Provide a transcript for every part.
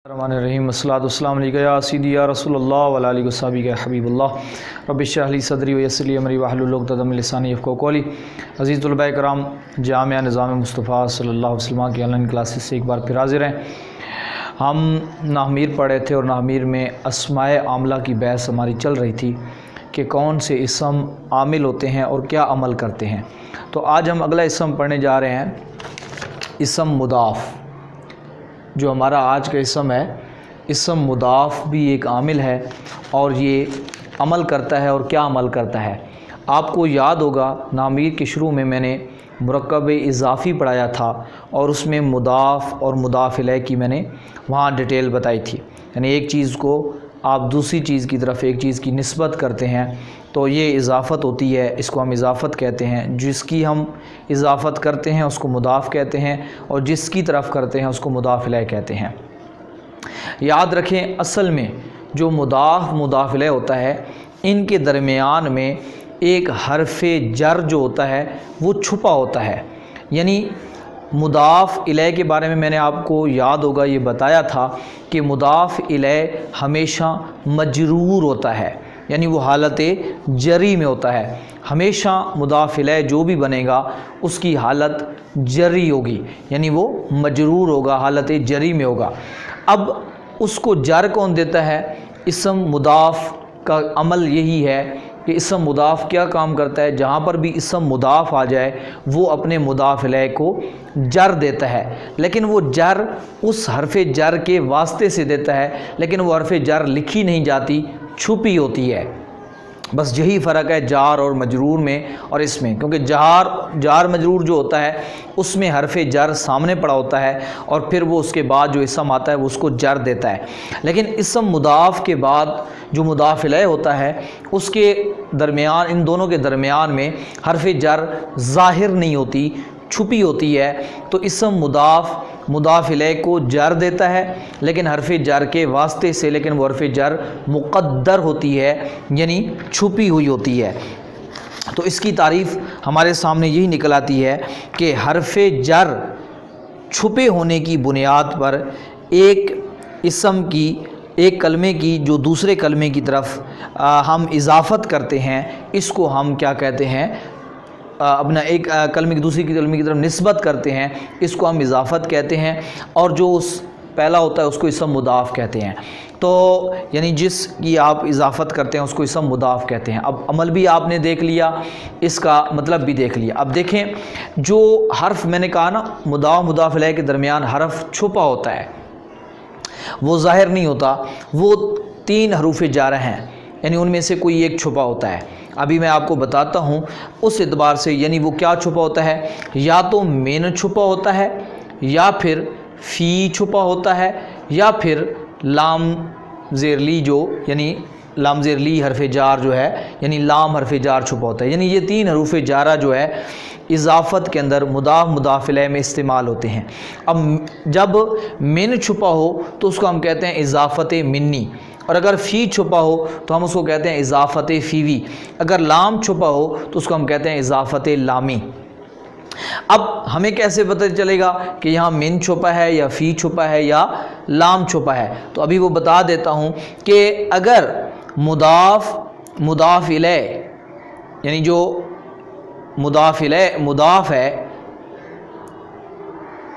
रहीम अस्सलाम अलैका या सीदी या रसूलुल्लाह व अला आलिहि व सहाबिहि या हबीबुल्लाह रब्बि इश्रह ली सदरी व यस्सिर ली अमरी वहलुल उक़दतम मिन लिसानी यफ़क़हू क़ौली। अज़ीज़ तलबा कराम, जामिया निज़ाम मुस्तफ़ा सल्लल्लाहु अलैहि वसल्लम की ऑनलाइन क्लासेस से एक बार फिर हाज़िर हैं। हम नाहमीर पढ़े थे और नाहमीर में अस्माए आमला की बहस हमारी चल रही थी कि कौन से इसम आमिल होते हैं और क्या अमल करते हैं। तो आज हम अगला इसम पढ़ने जा रहे हैं, इसम मुदाफ़। जो हमारा आज का इसम है, इसम मुदाफ़ भी एक आमिल है और ये अमल करता है। और क्या अमल करता है, आपको याद होगा नामीर के शुरू में मैंने मुरक्कब इज़ाफ़ी पढ़ाया था और उसमें मुदाफ़ और मुदाफ़ इलैह की मैंने वहाँ डिटेल बताई थी। यानी एक चीज़ को आप दूसरी चीज़ की तरफ एक चीज़ की निस्बत करते हैं तो ये इज़ाफ़त होती है, इसको हम इज़ाफ़त कहते हैं। जिसकी हम इज़ाफ़त करते हैं उसको मुदाफ़ कहते हैं और जिसकी तरफ करते हैं उसको मुदाफ़ इलैह कहते हैं। याद रखें, असल में जो मुदाफ़ इलैह होता है, इनके दरमियान में एक हर्फ़े जर जो होता है वो छुपा होता है। यानी मुदाफ़ इलैह के बारे में मैंने आपको याद होगा ये बताया था कि मुदाफ़ इलैह हमेशा मजरूर होता है, यानी वो हालत जरी में होता है। हमेशा मुदाफ़ इलैह जो भी बनेगा उसकी हालत जरी होगी, यानी वो मजरूर होगा, हालत जरी में होगा। अब उसको जर कौन देता है? इसम मुदाफ़ का अमल यही है कि इसम मुदाफ़ क्या काम करता है, जहाँ पर भी इसम मुदाफ़ आ जाए वो अपने मुदाफ़ इलैह को जर देता है। लेकिन वो जर उस हरफ़े जर के वास्ते से देता है, लेकिन वो हरफ़े जर लिखी नहीं जाती, छुपी होती है। बस यही फ़र्क है जार और मजरूर में और इसमें, क्योंकि जार मजरूर जो होता है उसमें हरफ़े जर सामने पड़ा होता है और फिर वो उसके बाद जो इसम आता है वो उसको जर देता है। लेकिन इसम मुदाफ़ के बाद जो मुदाफ़ इलैह होता है उसके दरमियान, इन दोनों के दरमियान में हरफ़े जर ज़ाहिर नहीं होती, छुपी होती है। तो इसम मुदाफ़ इलैह को जर देता है लेकिन हरफ़े जर के वास्ते से, लेकिन वो हरफ़े जर मुक़द्दर होती है, यानी छुपी हुई होती है। तो इसकी तारीफ़ हमारे सामने यही निकल आती है कि हरफ़े जर छुपे होने की बुनियाद पर एक इसम की, एक कलमे की जो दूसरे कलमे की तरफ हम इज़ाफ़त करते हैं, इसको हम क्या कहते हैं? अपना एक कलमे की दूसरी कलमे की तरफ निस्बत करते हैं, इसको हम इज़ाफ़त कहते हैं। और जो उस पहला होता है उसको इसम मुदाफ़ कहते हैं। तो यानी जिसकी आप इज़ाफ़त करते हैं उसको इसम मुदाफ़ कहते हैं। अब अमल भी आपने देख लिया, इसका मतलब भी देख लिया। अब देखें, जो हर्फ़ मैंने कहा ना, मुदाफ़ इलैह के दरमियान हर्फ़ छुपा होता है, वो ज़ाहिर नहीं होता। वो 3 हरूफ़ जार हैं, यानी उनमें से कोई एक छुपा होता है। अभी मैं आपको बताता हूँ उस एतबार से, यानी वो क्या छुपा होता है? या तो मिन छुपा होता है, या फिर फ़ी छुपा होता है, या फिर लाम ज़ेर ली, जो यानी लाम ज़ेर ली हरफ़े जार जो है, यानी लाम हरफ़े जार छुपा होता है। यानी ये 3 हरूफ़ जारा जो है इज़ाफ़त के अंदर मुदाफ़ इलैह में इस्तेमाल होते हैं। अब जब मिन छुपा हो तो उसको हम कहते हैं इज़ाफ़त मिन्नी, और अगर फ़ी छुपा हो तो हम उसको कहते हैं इज़ाफ़त फ़ीवी। अगर लाम छुपा हो तो उसको हम कहते हैं इज़ाफ़त लामी। अब हमें कैसे पता चलेगा कि यहाँ मिन छुपा है या फ़ी छुपा है या लाम छुपा है? तो अभी वो बता देता हूँ कि अगर मुदाफ़ इलैह, यानी जो मुदाफ़ है,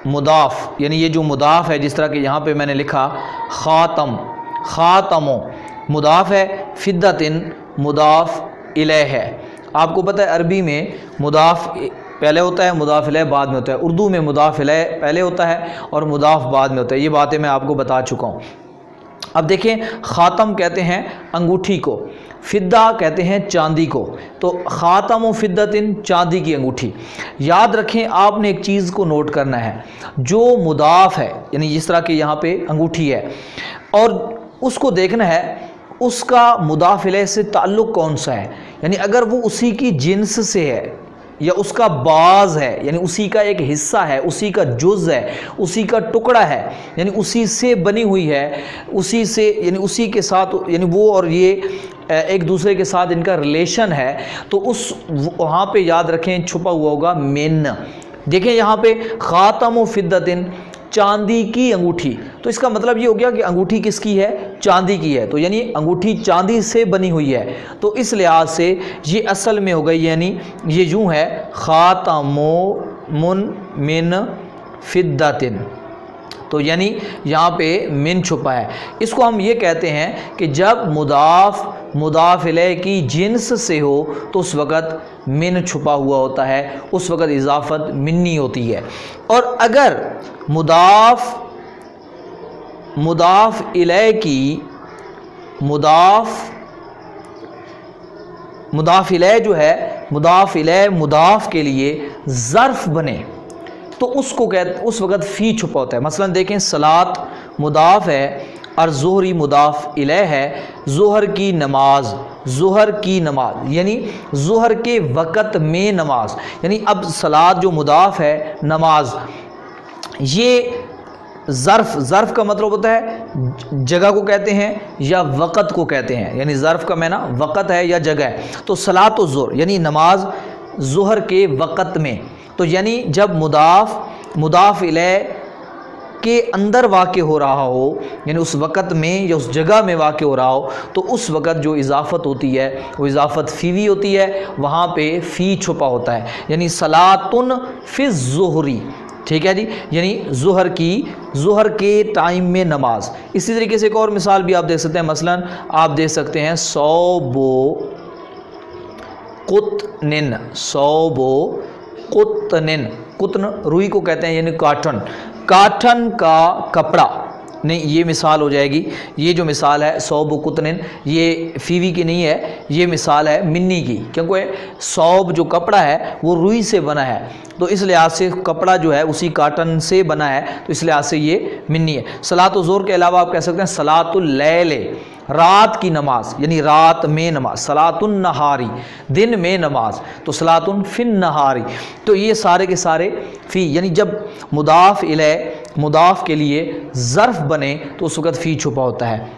मुदाफ़ यानी ये जो मुदाफ़ है, जिस तरह कि यहाँ पे मैंने लिखा ख़ातमो मुदाफ़ है, फ़िद्दतिन मुदाफ़ इलैह है। आपको पता है अरबी में मुदाफ़ पहले होता है, मुदाफ़ इलैह बाद में होता है। उर्दू में मुदाफ़ इलैह पहले होता है और मुदाफ़ बाद में होता है। ये बातें मैं आपको बता चुका हूँ। अब देखें, ख़ातम कहते हैं अंगूठी को, फ़िद्दा कहते हैं चांदी को। तो ख़ातम व फ़िद्दतिन, चांदी की अंगूठी। याद रखें, आपने एक चीज़ को नोट करना है, जो मुदाफ़ है, यानी जिस तरह के यहाँ पे अंगूठी है, और उसको देखना है उसका मुदाफ़ इलैह से ताल्लुक़ कौन सा है। यानी अगर वो उसी की जिन्स से है या उसका बाज़ है, यानी उसी का एक हिस्सा है, उसी का जुज़ है, उसी का टुकड़ा है, यानी उसी से बनी हुई है, उसी से, यानी उसी के साथ, यानी वो और ये एक दूसरे के साथ इनका रिलेशन है, तो उस वहाँ पे याद रखें छुपा हुआ होगा मिन। देखें यहाँ पे ख़ातम व फ़िद्दतिन चांदी की अंगूठी, तो इसका मतलब ये हो गया कि अंगूठी किसकी है, चांदी की है, तो यानी अंगूठी चांदी से बनी हुई है। तो इस लिहाज से ये असल में हो गई, यानी ये यूँ है खातमुन मिन फिद्दतिन, तो यानी यहाँ पे मिन छुपा है। इसको हम ये कहते हैं कि जब मुदाफ इलैह की जिन्स से हो तो उस वक़्त मिन छुपा हुआ होता है, उस वक़्त इजाफत मिन्नी होती है। और अगर मुदाफ इलैह की मुदाफ इलैह जो है, मुदाफ इलैह मुदाफ के लिए ज़र्फ़ बने तो उसको उस वक़्त फ़ी छुपा होता है। मसलन देखें, सलात मुदाफ है और ज़ुहरी मुदाफ इलैह है। ज़ुहर की नमाज यानी ज़ुहर के वक़्त में नमाज, यानी अब सलात जो मुदाफ है, नमाज, ये ज़र्फ़ का मतलब होता है जगह को कहते हैं या वक़्त को कहते हैं, यानी ज़र्फ़ का माना वक़्त है या जगह है। तो सलात ज़ुहर यानी नमाज ज़ुहर के वक़्त में, तो यानी जब मुदाफ इलैह के अंदर वाक़े हो रहा हो, यानी उस वक़्त में या उस जगह में वाक़े हो रहा हो, तो उस वक़्त जो इजाफ़त होती है वो इजाफ़त फ़ीवी होती है, वहाँ पे फ़ी छुपा होता है, यानी सलातुन फ़िज़ ज़ुहरी, ठीक है जी, यानी ज़ुहर के टाइम में नमाज। इसी तरीके से एक और मिसाल भी आप देख सकते हैं, मसलन आप देख सकते हैं सौबो कुतनिन, कुतन रुई को कहते हैं, यानी काटन का कपड़ा, नहीं ये मिसाल हो जाएगी। ये जो मिसाल है सौब कुतनिन, ये फीवी की नहीं है, ये मिसाल है मिन्नी की, क्योंकि सौब जो कपड़ा है वो रुई से बना है, तो इस लिहाज से कपड़ा जो है उसी काटन से बना है, तो इस लिहाज से ये मिन्नी है। सलातुल ज़ोहर के अलावा आप कह सकते हैं सलातुल लैल, रात की नमाज, यानी रात में नमाज। सलातुन नहारी, दिन में नमाज, तो सलातुन फिन नहारी। तो ये सारे के सारे फ़ी, यानी जब मुदाफ इलैह मुदाफ के लिए ज़र्फ़ बने तो उस वक़्त फ़ी छुपा होता है।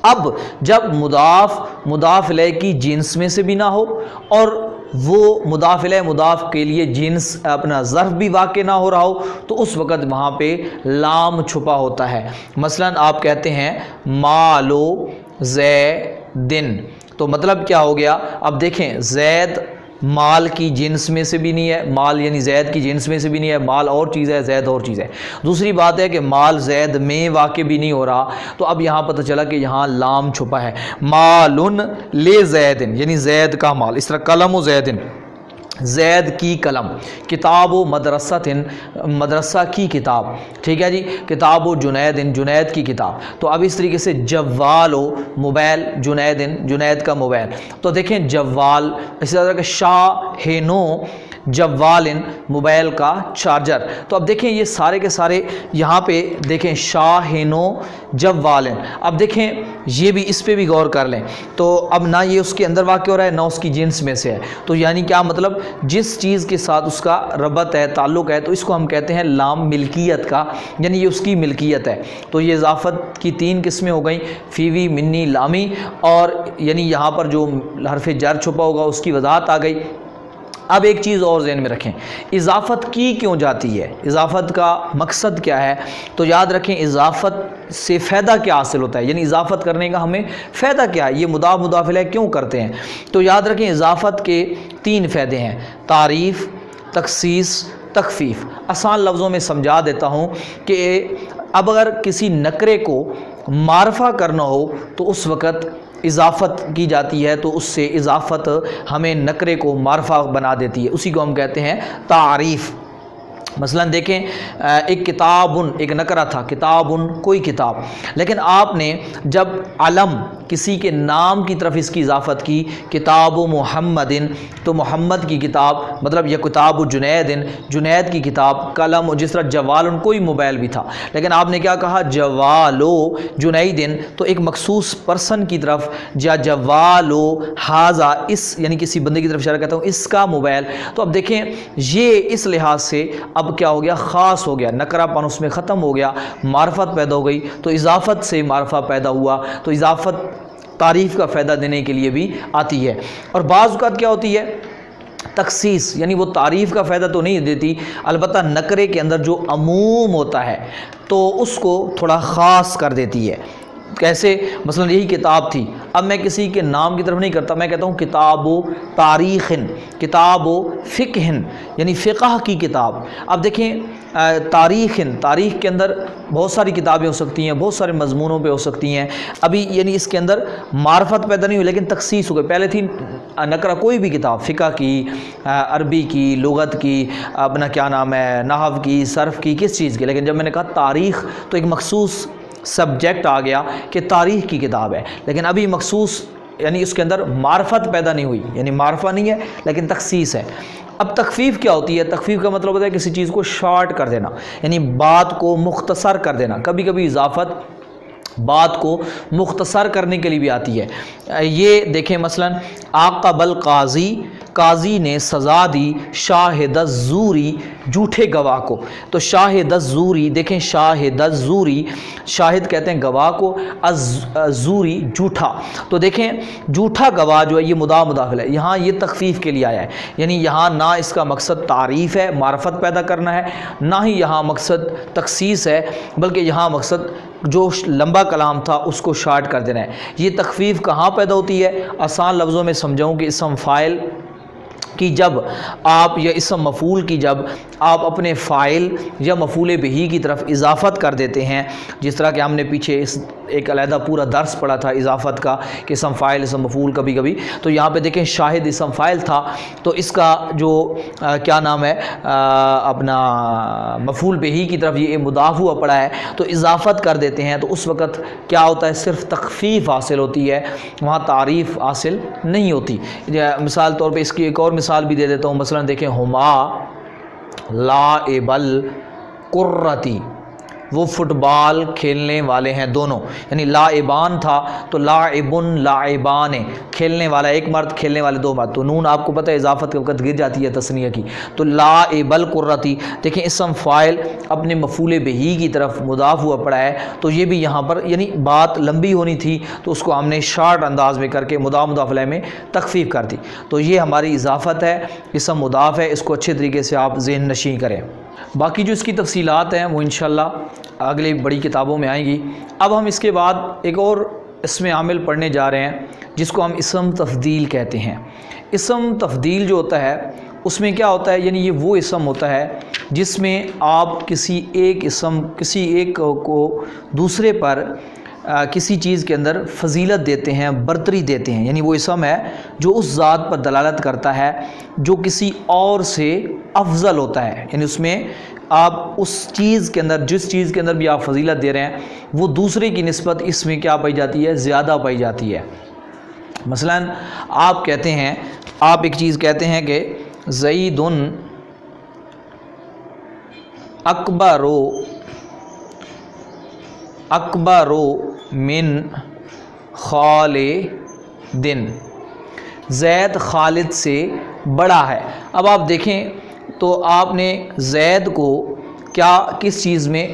अब जब मुदाफ इलैह की जिन्स में से भी ना हो और वो मुदाफ इलैह मुदाफ के लिए जिन्स अपना ज़र्फ़ भी वाक़े ना हो रहा हो, तो उस वक़्त वहाँ पे लाम छुपा होता है। मसलन आप कहते हैं मालो ज़ैदिन, तो मतलब क्या हो गया, अब देखें ज़ैद माल की जिन्स में से भी नहीं है, माल यानी ज़ैद की जिन्स में से भी नहीं है, माल और चीज़ है, ज़ैद और चीज़ है। दूसरी बात है कि माल ज़ैद में वाक़े भी नहीं हो रहा, तो अब यहाँ पता चला कि यहाँ लाम छुपा है। मालुन ले ज़ैदिन, यानी ज़ैद का माल, इस तरह कलम ज़ैदिन, ज़ैद की कलम, किताब व मदरसतिन, मदरसा की किताब, ठीक है जी, किताब व जुनैदिन, जुनैद की किताब। तो अब इस तरीके से जव्वाल व मोबाइल, जुनैदिन, जुनैद का मोबाइल। तो देखें जव्वाल, इसी तरह के शाहिनो जव्वालिन, मोबाइल का चार्जर। तो अब देखें ये सारे के सारे यहाँ पे देखें शाहिनो जव्वालिन। अब देखें ये भी, इस पे भी गौर कर लें, तो अब ना ये उसके अंदर वाक़ हो रहा है ना उसकी जिन्स में से है, तो यानी क्या मतलब जिस चीज़ के साथ उसका रबत है, ताल्लुक़ है, तो इसको हम कहते हैं लाम मिल्कियत का, यानी ये उसकी मिल्कियत है। तो ये इजाफ़त की 3 किस्में हो गई, फ़ीवी, मिन्नी, लामी, और यानी यहाँ पर जो हर्फ़ जर छुपा होगा उसकी वज़ाहत आ गई। अब एक चीज़ और ज़हन में रखें, इजाफ़त की क्यों जाती है, इजाफ़त का मकसद क्या है, तो याद रखें इजाफ़त से फ़ायदा क्या हासिल होता है, यानी इजाफ़त करने का हमें फ़ायदा क्या है, ये मुदाफ़ इलैह क्यों करते हैं। तो याद रखें इजाफ़त के 3 फ़ायदे हैं, तारीफ़, तख़सीस, तख़फ़ीफ़। आसान लफ्ज़ों में समझा देता हूँ कि अब अगर किसी नकरे को मारफ़ा करना हो तो उस वक़्त इजाफ़त की जाती है, तो उससे इजाफ़त हमें नकरे को मारफ़ा बना देती है, उसी को हम कहते हैं तारीफ़। मसलन देखें एक किताबुन, एक नकरा था, किताबुन कोई किताब, लेकिन आपने जब अलम किसी के नाम की तरफ इसकी इजाफ़त की, किताब मुहम्मदिन, तो मोहम्मद की किताब, मतलब यह किताब जुनैदिन, जुनैद की किताब, कलम, जिस तरह जवालन कोई मोबाइल भी था, लेकिन आपने क्या कहा जवालो जुनैदिन, तो एक मखसूस पर्सन की तरफ, या जवालो हाजा, इस यानी किसी बंदे की तरफ इशारा करता हूँ, इसका मोबाइल। तो अब देखें ये इस लिहाज से अब क्या हो गया, ख़ास हो गया, नकरापन उसमें ख़त्म हो गया, मार्फत पैदा हो गई, तो इजाफ़त से मार्फा पैदा हुआ, तो इजाफ़त तारीफ़ का फ़ायदा देने के लिए भी आती है। और बाज़ औक़ात क्या होती है तखसीस यानी वो तारीफ़ का फ़ायदा तो नहीं देती, अलबत्ता नकरे के अंदर जो अमूम होता है तो उसको थोड़ा ख़ास कर देती है। कैसे? मसलन यही किताब थी, अब मैं किसी के नाम की तरफ नहीं करता, मैं कहता हूँ किताबो तारीख़िन, किताबो फ़िक़्हिन यानी फ़िक़ह की किताब। अब देखें तारीख़िन, तारीख़ के अंदर बहुत सारी किताबें हो सकती हैं, बहुत सारे मज़मूनों पे हो सकती हैं। अभी यानी इसके अंदर मार्फत पैदा नहीं हुई लेकिन तखसीस हो गई। पहले थी नकरा कोई भी किताब, फ़िक़ह की, अरबी की, लुगत की, अपना क्या नाम है, नहव की, सर्फ़ की, किस चीज़ की, लेकिन जब मैंने कहा तारीख़ तो एक मखसूस सब्जेक्ट आ गया कि तारीख़ की किताब है। लेकिन अभी मखसूस यानी उसके अंदर मार्फत पैदा नहीं हुई, यानी मार्फा नहीं है लेकिन तखसीस है। अब तखफ़ीफ़ क्या होती है? तखफ़ीफ़ का मतलब होता है किसी चीज़ को शॉर्ट कर देना, यानी बात को मुख्तसर कर देना। कभी कभी इजाफ़त बात को मुख्तसर करने के लिए भी आती है। ये देखें मसलन आक़बल काजी, काजी ने सज़ा दी शाहिद-ज़ूरी, झूठे गवाह को। तो शाहिद-ज़ूरी देखें, शाहिद-ज़ूरी, शाहिद कहते हैं गवाह को, अज़ूरी झूठा। तो देखें झूठा गवाह जो है ये मुदाफ़िल है, यहाँ ये तखफ़ीफ़ के लिए आया है। यानी यहाँ ना इसका मकसद तारीफ़ है, मार्फत पैदा करना है, ना ही यहाँ मकसद तखसीस है, बल्कि यहाँ मकसद जो लंबा कलाम था उसको शार्ट कर देना है। ये तखफ़ीफ़ कहाँ पैदा होती है? आसान लफ्ज़ों में समझाऊँ कि इसम फ़ाइल कि जब आप या इसम मफ़ूल की जब आप अपने फ़ाइल या मफ़ूल बिही की तरफ इजाफ़त कर देते हैं, जिस तरह कि हमने पीछे इस एक अलहदा पूरा दर्स पढ़ा था इजाफ़त का कि इसम फ़ाइल इसम मफ़ूल कभी कभी, तो यहाँ पे देखें शाहिद इसम फ़ाइल था तो इसका जो क्या नाम है अपना मफ़ूल बिही की तरफ ये मुदाफ़ हुआ पड़ा है, तो इजाफ़त कर देते हैं तो उस वक़्त क्या होता है? सिर्फ़ तख़फ़ीफ़ हासिल होती है, वहाँ तारीफ़ हासिल नहीं होती। मिसाल तौर पर इसकी एक और मिसाल भी दे देता हूँ। मसलन देखें हुमा लाइबल कुर्रती, वो फुटबॉल खेलने वाले हैं दोनों, यानी लाइबान था तो लाइबुन लाइबान खेलने वाला एक मर्द, खेलने वाले दो मर्द। तो नून आपको पता है इजाफत के वक़्त गिर जाती है तस्निया की। तो लाइबल कुर्रती देखें इसम फ़ाइल अपने मफ़ूल बिही की तरफ मुदाफ़ हुआ पड़ा है, तो ये भी यहाँ पर यानी बात लंबी होनी थी तो उसको हमने शार्ट अंदाज में करके मुदाफ़ में तख़फ़ीफ़ कर दी। तो ये हमारी इजाफ़त है, इसम मुदाफ़ है, इसको अच्छे तरीके से आप ज़हन नशीं करें। बाकी जो इसकी तफसीलात हैं वो इंशाअल्लाह अगली बड़ी किताबों में आएंगी। अब हम इसके बाद एक और इसमें आमिल पढ़ने जा रहे हैं जिसको हम इसम तफ़दील कहते हैं। इसम तफ़दील जो होता है उसमें क्या होता है, यानी ये वो इसम होता है जिसमें आप किसी एक को दूसरे पर किसी चीज़ के अंदर फजीलत देते हैं, बरतरी देते हैं। यानी वो इसम है जो उस ज़ात पर दलालत करता है जो किसी और से अफजल होता है, यानी उसमें आप उस चीज़ के अंदर जिस चीज़ के अंदर भी आप फजीलत दे रहे हैं वो दूसरे की निस्बत इसमें क्या पाई जाती है? ज़्यादा पाई जाती है। मसलन आप कहते हैं, आप एक चीज़ कहते हैं कि ज़ईदुन अकबरो मिन खालिदिन, ज़ैद खालिद से बड़ा है। अब आप देखें तो आपने ज़ैद को क्या किस चीज़ में,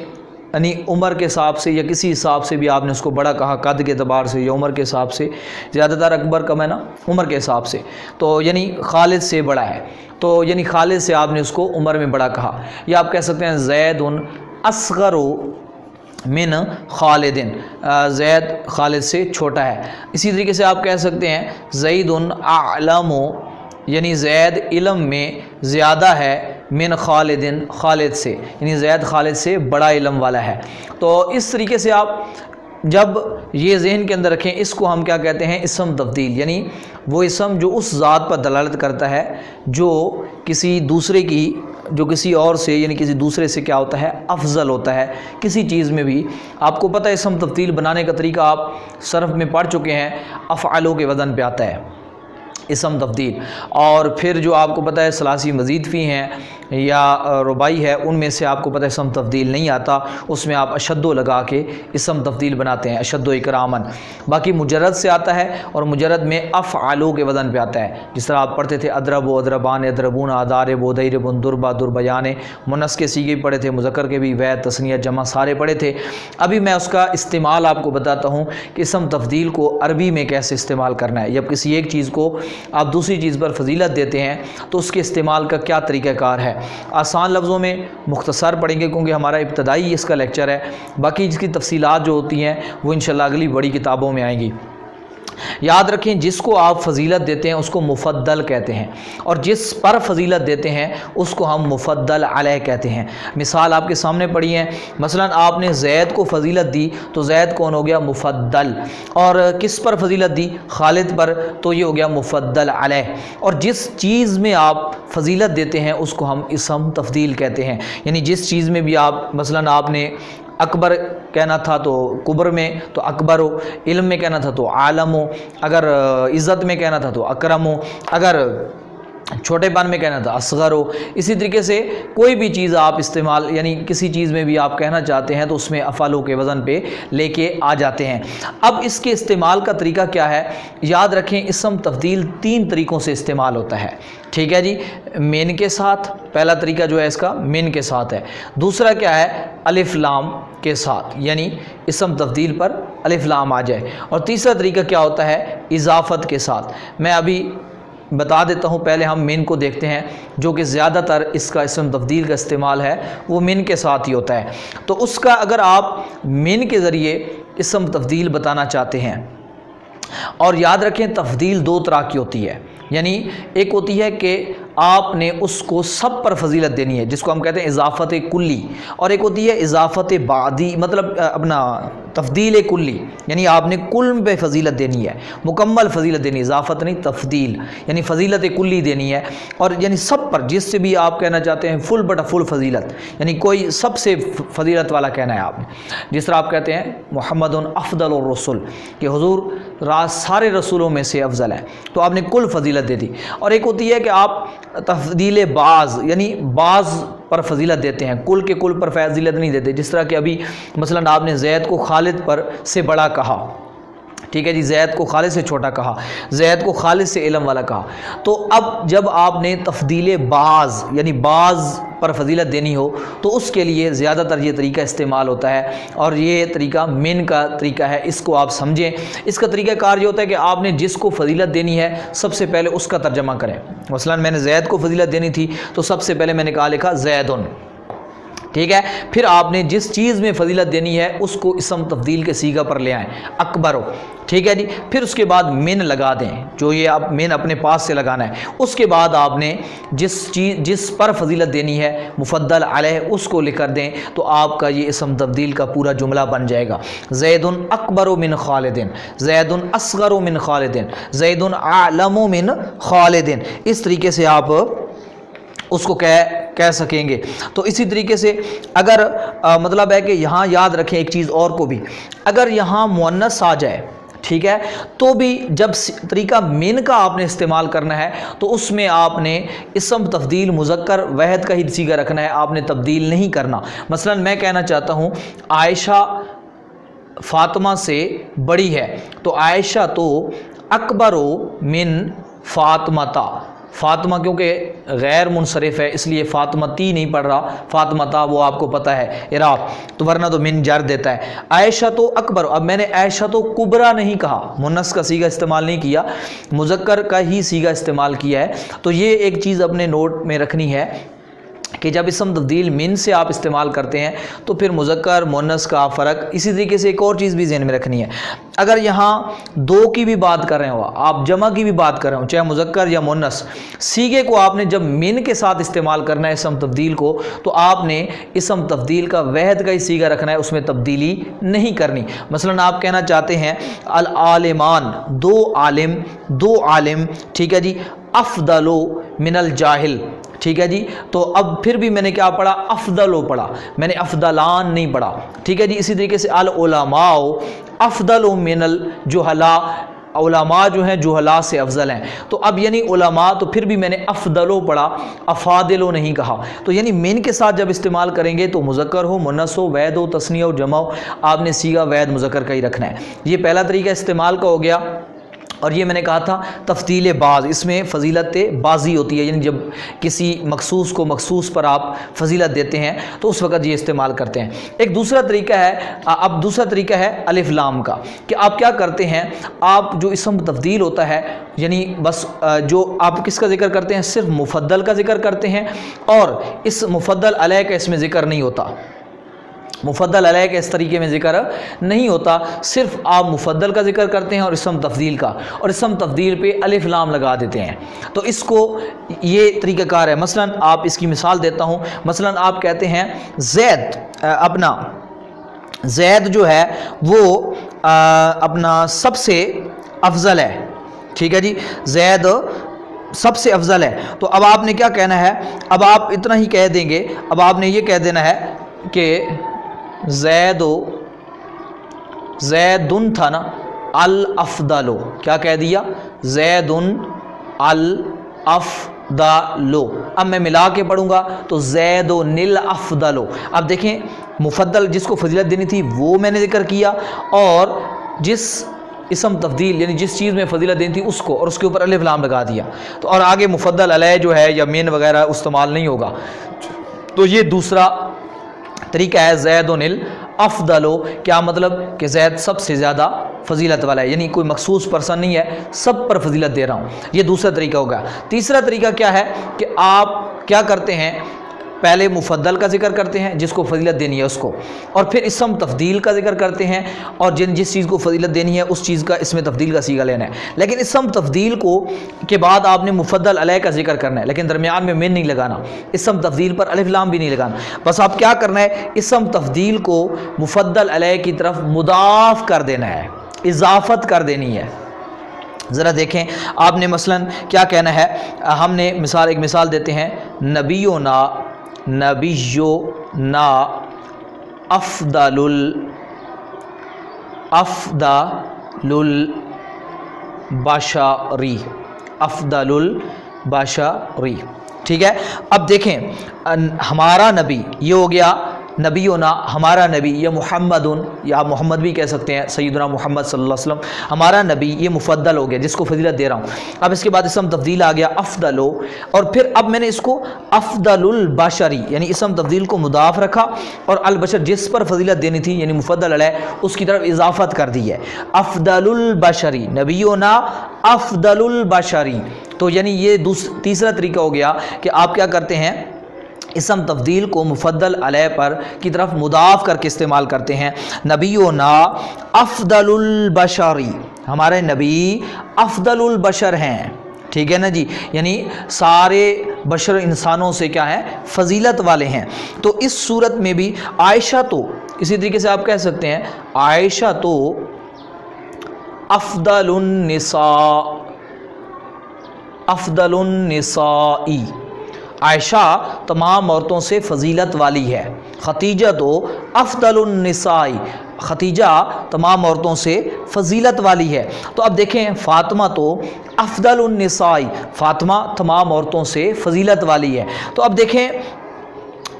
यानी उम्र के हिसाब से या किसी हिसाब से भी आपने उसको बड़ा कहा, कद के अतबार से या उम्र के हिसाब से, ज़्यादातर अकबर कम है ना उम्र के हिसाब से, तो यानी खालिद से बड़ा है, तो यानी खालिद से आपने उसको उम्र में बड़ा कहा। या आप कह सकते हैं ज़ैदुन अस्गरो मिन खालिदिन, ज़ैद खालिद से छोटा है। इसी तरीके से आप कह सकते हैं ज़ईदुन आलमो, यानी ज़ैद इल्म में ज़्यादा है, मिन खालिदिन खालिद से, यानी ज़ैद खालिद से बड़ा इल्म वाला है। तो इस तरीके से आप जब ये ज़हन के अंदर रखें, इसको हम क्या कहते हैं? इसम तब्दील, यानी वो इसम जो उस ज़ात पर दलालत करता है जो किसी दूसरे की, जो किसी और से यानी किसी दूसरे से क्या होता है? अफजल होता है किसी चीज़ में भी। आपको पता है इसम तब्दील बनाने का तरीका आप सर्फ में पढ़ चुके हैं, अफ़आलो के वज़न पे आता है इसम तब्दील। और फिर जो आपको पता है सलासी मज़ीद फ़ी हैं या रुबाई है, उनमें से आपको पता है इसम तब्दील नहीं आता, उसमें आप अशद्दो लगा के इसम तब्दील बनाते हैं, अशद्दो इकरामन। बाकी मुजरद से आता है और मुजरद में अफ़आलो के वज़न पे आता है। जिस तरह आप पढ़ते थे अदरबो अदरबान अदरबून आदारबो दैरबुन दुरबा दुरबयान, मुनस के सीगे पढ़े थे, मुज़क्कर के भी वैद तस्निया जमा सारे पढ़े थे। अभी मैं उसका इस्तेमाल आपको बताता हूँ कि इसम तब्दील को अरबी में कैसे इस्तेमाल करना है। जब किसी एक चीज़ को आप दूसरी चीज़ पर फजीलत देते हैं तो उसके इस्तेमाल का क्या तरीक़ाकार है। आसान लफ्ज़ों में मुख्तसर पढ़ेंगे क्योंकि हमारा इब्तदाई इसका लेक्चर है, बाकी इसकी तफसीलात जो होती हैं वो इंशाल्लाह अगली बड़ी किताबों में आएंगी। याद रखें, जिसको आप फजीलत देते हैं उसको मुफद्दल कहते हैं, और जिस पर फजीलत देते हैं उसको हम मुफद्दल अलैह कहते हैं। मिसाल आपके सामने पड़ी है, मसलन आपने ज़ैद को फजीलत दी तो ज़ैद कौन हो गया? मुफद्दल। और किस पर फजीलत दी? खालिद पर, तो ये हो गया मुफद्दल अलैह। और जिस चीज़ में आप फजीलत देते हैं उसको हम इसम तफदील कहते हैं। यानी जिस चीज़ में भी आप, मसलन आपने अकबर कहना था तो कुबर में तो अकबर हो, इल्म में कहना था तो आलम हो, अगर इज़्ज़त में कहना था तो अकरम हो, अगर छोटेपन में कहना था असगर हो। इसी तरीके से कोई भी चीज़ आप इस्तेमाल, यानी किसी चीज़ में भी आप कहना चाहते हैं तो उसमें अफ़ालों के वज़न पे लेके आ जाते हैं। अब इसके इस्तेमाल का तरीका क्या है? याद रखें, इसम तब्दील 3 तरीक़ों से इस्तेमाल होता है। ठीक है जी, मिन के साथ, पहला तरीका जो है इसका मिन के साथ है। दूसरा क्या है? अलिफ लाम के साथ, यानी इसम तब्दील पर अलिफ लाम आ जाए। और तीसरा तरीका क्या होता है? इजाफ़त के साथ। मैं अभी बता देता हूँ, पहले हम मिन को देखते हैं, जो कि ज़्यादातर इसका इसम तब्दील का इस्तेमाल है वो मिन के साथ ही होता है। तो उसका अगर आप मिन के ज़रिए इसम तब्दील बताना चाहते हैं, और याद रखें तब्दील 2 तरह की होती है, यानी एक होती है कि आपने उसको सब पर फजीलत देनी है जिसको हम कहते हैं इजाफ़त कुल्ली, और एक होती है इजाफ़त बादी, मतलब अपना तफ़दील कुल्ली, यानी आपने कुल पे फजीलत देनी है, मुकम्मल फजीलत देनी है, इजाफ़त नहीं तफ़दील, यानी फ़जीलत कुल्ली देनी है। और यानी सब पर, जिससे भी आप कहना चाहते हैं फुल बटा फुल फजीलत, यानी कोई सबसे फजीलत वाला कहना है आपने। जिस तरह आप कहते हैं मोहम्मदुन अफ़दलुर रसूल, कि हुज़ूर सारे रसूलों में से अफजल है, तो आपने कुल फजीलत दे दी। और एक होती है कि आप तफ़दील बाज़, यानी बाज़ पर फजीलत देते हैं, कुल के कुल पर फजीलत नहीं देते। जिस तरह कि अभी मसलन आपने ज़ैद को खालिद पर से बड़ा कहा, ठीक है जी, ज़ैद को खालिद से छोटा कहा, ज़ैद को खालिद से इल्म वाला कहा। तो अब जब आपने तफ़दील बाज़, यानी बाज़ पर फजीलत देनी हो तो उसके लिए ज़्यादातर ये तरीका इस्तेमाल होता है, और ये तरीका मिन का तरीका है। इसको आप समझें। इसका तरीका कार ये होता है कि आपने जिसको फजीलत देनी है सबसे पहले उसका तर्जमा करें। मसलन मैंने ज़ैद को फजीलत देनी थी तो सबसे पहले मैंने कहा लिखा ज़ैदुन, ठीक है। फिर आपने जिस चीज़ में फजीलत देनी है उसको इसम तब्दील के सीगा पर ले आएँ, अकबर हो, ठीक है जी। फिर उसके बाद मिन लगा दें, जो ये आप मिन अपने पास से लगाना है। उसके बाद आपने जिस पर फजीलत देनी है मुफद्दल अलैह उसको लिख कर दें, तो आपका ये इसम तब्दील का पूरा जुमला बन जाएगा। ज़ैदुन अकबरु मिन खालिदिन, ज़ैदुन असगरु मिन खालिदिन, ज़ैदुन आलमु मिन खालिदिन। इस तरीके से आप उसको कह सकेंगे। तो इसी तरीके से अगर मतलब है कि यहाँ याद रखें एक चीज़ और को भी, अगर यहाँ मुअन्नस आ जाए, ठीक है, तो भी जब तरीका मिन का आपने इस्तेमाल करना है तो उसमें आपने इसम तब्दील मुज़क्कर वहद का ही सीगा रखना है, आपने तब्दील नहीं करना। मसलन मैं कहना चाहता हूँ आयशा फ़ातिमा से बड़ी है, तो आयशा तो अकबरो मिन फ़ातिमाता, फ़ातिमा क्योंकि गैर मुनसरिफ है इसलिए फ़ातिमती नहीं पढ़ रहा, फ़ातिमाता वो आपको पता है इराब, तो वरना तो मिन जर देता है। आयशा तो अकबर, अब मैंने आयशा तो कुबरा नहीं कहा, मुन्नस का सीगा इस्तेमाल नहीं किया, मुज़क्कर का ही सीगा इस्तेमाल किया है। तो ये एक चीज़ अपने नोट में रखनी है कि जब इसम तब्दील मिन से आप इस्तेमाल करते हैं तो फिर मुज़क्कर मुन्नस का फ़र्क। इसी तरीके से एक और चीज़ भी ज़हन में रखनी है, अगर यहाँ 2 की भी बात कर रहे हो, आप जमा की भी बात कर रहे हो, चाहे मुज़क्कर या मुन्नस, सीगे को आपने जब मिन के साथ इस्तेमाल करना है इसम तब्दील को, तो आपने इसम तब्दील का वहद का ही सीगा रखना है, उसमें तब्दीली नहीं करनी। मसलन आप कहना चाहते हैं अल आलिमान, 2 आलिम, 2 आलिम, ठीक है जी, अफ़दलो मिनल जाहिल, ठीक है जी। तो अब फिर भी मैंने क्या पढ़ा? अफ़दलो पढ़ा, मैंने अफ़दलान नहीं पढ़ा, ठीक है जी। इसी तरीके से अल उलमाओ अफ़दलो मिनल जुहला, उलमा जो हैं जुहला से अफजल हैं। तो अब यानी उलमा, तो फिर भी मैंने अफ़दलो पढ़ा, अफ़ादिलो नहीं कहा। तो यानी मिन के साथ जब इस्तेमाल करेंगे तो मुज़क्कर हो, मुन्नस हो, वैद हो, तस्निया हो, जमा हो, आपने सीगा वैद मुज़क्कर का ही रखना है। ये पहला तरीका इस्तेमाल का हो गया। और ये मैंने कहा था तफ्तील बाज़, इसमें फ़जीलत बाज़ी होती है, यानी जब किसी मखसूस को मखसूस पर आप फजीलत देते हैं तो उस वक़्त ये इस्तेमाल करते हैं। एक दूसरा तरीका है, अब दूसरा तरीका है अलिफ लाम का, कि आप क्या करते हैं, आप जो इसम तब्दील होता है यानी बस जो आप किसका जिक्र करते हैं, सिर्फ मुफद्दल का जिक्र करते हैं और इस मुफद्दल अलैह का इसमें ज़िक्र नहीं होता, मुफद्दल अलैह के इस तरीके में ज़िक्र नहीं होता, सिर्फ आप मुफद्दल का जिक्र करते हैं और इसम तफ़दील का, और इसम तफ़दील पे अलिफ लाम लगा देते हैं। तो इसको ये तरीक़ाकार है। मसलन आप इसकी मिसाल देता हूँ, मसलन आप कहते हैं ज़ैद, अपना ज़ैद जो है वो अपना सबसे अफजल है, ठीक है जी, ज़ैद सबसे अफजल है। तो अब आपने क्या कहना है, अब आप इतना ही कह देंगे, अब आपने ये कह देना है कि ज़ैदुन था ना, अल अफ़दलो, क्या कह दिया, ज़ैदुन अल अफ़दलो। अब मैं मिला के पढ़ूंगा तो ज़ैदुनिल अफ़दलो। अब देखें, मुफद्दल जिसको फजीलत देनी थी वो मैंने जिक्र किया, और जिस इसम तब्दील यानी जिस चीज़ में फजीलत देनी थी उसको, और उसके ऊपर अलिफ लाम लगा दिया। तो और आगे मुफद्दल अलैह जो है या मेन वगैरह इस्तेमाल नहीं होगा। तो ये दूसरा तरीका है ज़ैदुनिल अफ़दलो। क्या मतलब कि ज़ैद सबसे ज़्यादा फजीलत वाला है, यानी कोई मखसूस पर्सन नहीं है, सब पर फजीलत दे रहा हूँ। ये दूसरा तरीका होगा। तीसरा तरीका क्या है कि आप क्या करते हैं, पहले मुफद्दल का जिक्र करते हैं जिसको फजीलत देनी है उसको, और फिर इसम तफ़दील का जिक्र करते हैं, और जिस चीज़ को फजीलत देनी है उस चीज़ का इसमें तफ़दील का सीगा लेना है। लेकिन इसम तफ़दील को के बाद आपने मुफद्दल अलैह का जिक्र करना है, लेकिन दरमियान में मिन नहीं लगाना, इसम तफ़दील पर अलिफ लाम भी नहीं लगाना। बस आप क्या करना है, इसम तफ़दील को मुफद्दल अलैह की तरफ मुदाफ़ कर देना है, इजाफ़त कर देनी है। ज़रा देखें, आपने मसलन क्या कहना है, हमने एक मिसाल देते हैं, नबियो ना अफ़दलुल बशरी, अफ़दलुल बशरी, ठीक है। अब देखें, हमारा नबी ये हो गया, नबीना हमारा नबी, ये मुहम्मदुन, या आप मोहम्मद भी कह सकते हैं, सैयदना मोहम्मद सल्लल्लाहु अलैहि वसल्लम, हमारा नबी, ये मुफद्दल हो गया जिसको फजीलत दे रहा हूँ। अब इसके बाद इसम तब्दील आ गया अफ़दलो, और फिर अब मैंने इसको अफ़दलुल बशरी यानी इसम तब्दील को मुदाफ़ रखा, और अल बशर जिस पर फजीलत देनी थी यानी मुफद्दल अलैह उसकी तरफ इजाफ़त कर दी है, अफ़दलुल बशरी, नबीना अफ़दलुल बशरी। तो यानी ये तीसरा तरीका हो गया कि आप क्या करते हैं, इसम तब्दील को मुफद्दल अलैह पर की तरफ मुदाफ़ करके इस्तेमाल करते हैं। नबीना अफ़दलुल बशरी, हमारे नबी अफ़दलुल बशर हैं, ठीक है ना जी, यानी सारे बशर इंसानों से क्या है, फजीलत वाले हैं। तो इस सूरत में भी आयशा, तो इसी तरीके से आप कह सकते हैं, आयशा तो अफ़दलुन निसाई, आयशा तमाम औरतों से फजीलत वाली है। खतीजा तो अफ़दलुन निसाई, खतीजा तमाम औरतों से फजीलत वाली है। तो अब देखें, फ़ातिमा तो अफ़दलुन निसाई, फ़ातिमा तमाम औरतों से फजीलत वाली है। तो अब देखें,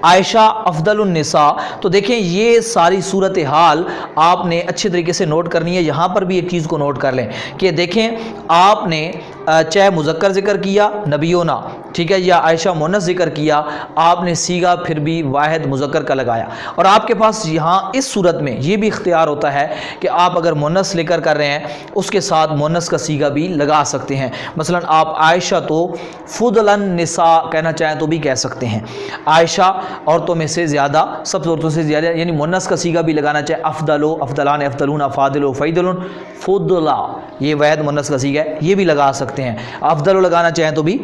आयशा अफ़दलुन निसा। तो देखें, ये सारी सूरत हाल आपने अच्छे तरीके से नोट करनी है। यहाँ पर भी एक चीज़ को नोट कर लें कि देखें, आपने चाहे मुज़क्कर ज़िक्र किया नबियोना, ठीक है, या आयशा मुन्नस ज़िक्र किया, आपने सीगा फिर भी वाहिद मुज़क्कर का लगाया। और आपके पास यहाँ इस सूरत में ये भी इख्तियार होता है कि आप अगर मुन्नस लेकर कर रहे हैं उसके साथ मुन्नस का सीगा भी लगा सकते हैं। मसलन आप आयशा तो फ़ुदलन निसा कहना चाहें तो भी कह सकते हैं, आयशा औरतों में से ज़्यादा, सब औरतों से ज़्यादा, यानी मुन्नस का सीगा भी लगाना चाहे, अफ़दलो, अफ़दलान, अफ़दलून, अफ़ादिलो, फ़ैदलुन, फ़ुदला, ये वाहिद मुन्नस का सीगा है, ये भी लगा सकते हैं। अफ़दलो लगाना चाहें तो भी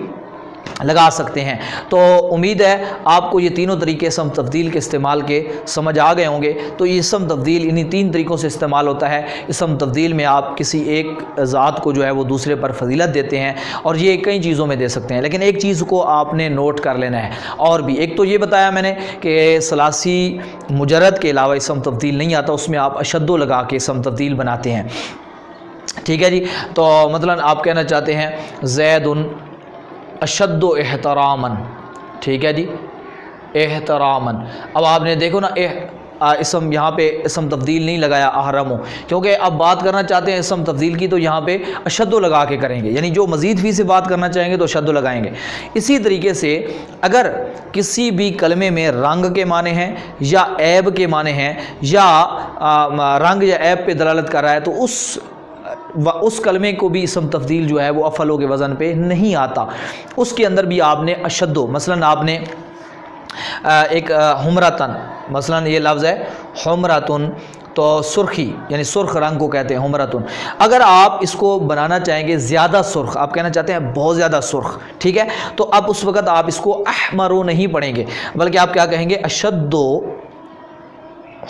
लगा सकते हैं। तो उम्मीद है आपको ये तीनों तरीके इसम तब्दील के इस्तेमाल के समझ आ गए होंगे। तो ये इसम तब्दील इन्हीं तीन तरीक़ों से इस्तेमाल होता है। इसम तब्दील में आप किसी एक ज़ात को जो है वो दूसरे पर फजीलत देते हैं, और ये कई चीज़ों में दे सकते हैं, लेकिन एक चीज़ को आपने नोट कर लेना है। और भी एक तो ये बताया मैंने कि सलासी मुजरद के अलावा इसम तब्दील नहीं आता, उसमें आप अशद्दो लगा के इसम तब्दील बनाते हैं, ठीक है जी। तो मतलब आप कहना चाहते हैं ज़ैदुन अशद्दो एहतरामन, ठीक है जी, एहतरामन। अब आपने देखो ना, इसम यहाँ पे इसम तब्दील नहीं लगाया अहरम हो, क्योंकि अब बात करना चाहते हैं इसम तब्दील की तो यहाँ पे अशद्दो लगा के करेंगे, यानी जो मज़ीद फ़ी से बात करना चाहेंगे तो अशद्दो लगाएंगे। इसी तरीके से अगर किसी भी कलमे में रंग के माने हैं या ऐब के माने हैं या रंग या ऐब पे दलालत कर रहा है तो उस कलमे को भी इसम तब्दील जो है वो अफलो के वज़न पे नहीं आता, उसके अंदर भी आपने अशद्दो, मसलन आपने एक हुमरातन, मसलन ये लफ्ज़ है हुमरातुन, तो सुर्खी यानी सुर्ख रंग को कहते हैं हुमरातुन। अगर आप इसको बनाना चाहेंगे ज़्यादा सुर्ख, आप कहना चाहते हैं बहुत ज़्यादा सुर्ख, ठीक है, तो अब उस वक़्त आप इसको अहमरो नहीं पढ़ेंगे, बल्कि आप क्या कहेंगे अशद्दो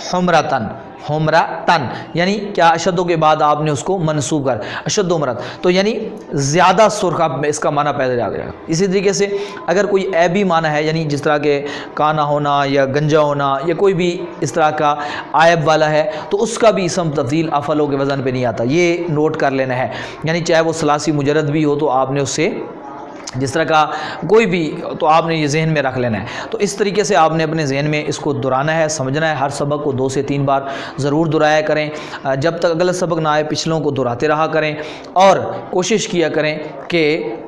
हुमरातन, हुमरा तन, यानी क्या अशद्दो के बाद आपने उसको मनसूब कर अशद्दो हुमरत, तो यानी ज़्यादा सुर्ख आप इसका माना पैदा आ गया। इसी तरीके से अगर कोई ऐबी माना है, यानी जिस तरह के काना होना या गंजा होना या कोई भी इस तरह का आयब वाला है तो उसका भी इसम तब्दील अफलो के वज़न पे नहीं आता, ये नोट कर लेना है। यानी चाहे वो सलासी मुजरद भी हो तो आपने उससे जिस तरह का कोई भी, तो आपने ये जहन में रख लेना है। तो इस तरीके से आपने अपने जहन में इसको दोहराना है, समझना है। हर सबक को 2 से 3 बार ज़रूर दोहराया करें, जब तक गलत सबक ना आए पिछलों को दोहराते रहा करें और कोशिश किया करें कि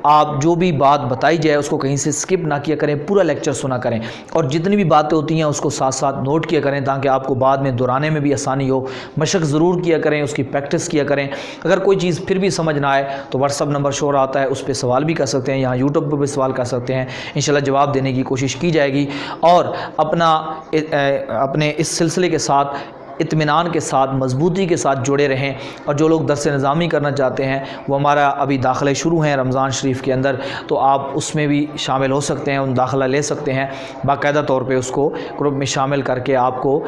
आप जो भी बात बताई जाए उसको कहीं से स्किप ना किया करें, पूरा लेक्चर सुना करें और जितनी भी बातें होती हैं उसको साथ साथ नोट किया करें ताकि आपको बाद में दोहराने में भी आसानी हो। मशक ज़रूर किया करें, उसकी प्रैक्टिस किया करें। अगर कोई चीज़ फिर भी समझ ना आए तो व्हाट्सअप नंबर शो आता है, उस पर सवाल भी कर सकते हैं, यहाँ यूट्यूब पर भी सवाल कर सकते हैं, इंशाल्लाह जवाब देने की कोशिश की जाएगी। और अपने इस सिलसिले के साथ इत्मीनान के साथ मजबूती के साथ जुड़े रहें। और जो लोग दर्स निज़ामी करना चाहते हैं वो हमारा अभी दाखिले शुरू हैं रमज़ान शरीफ के अंदर, तो आप उसमें भी शामिल हो सकते हैं, उन दाखिला ले सकते हैं। बाकायदा तौर पे उसको ग्रुप में शामिल करके आपको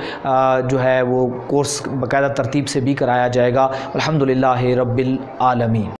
जो है वो कोर्स बाकायदा तरतीब से भी कराया जाएगा। अल्हम्दुलिल्लाह रब्बिल आलमीन।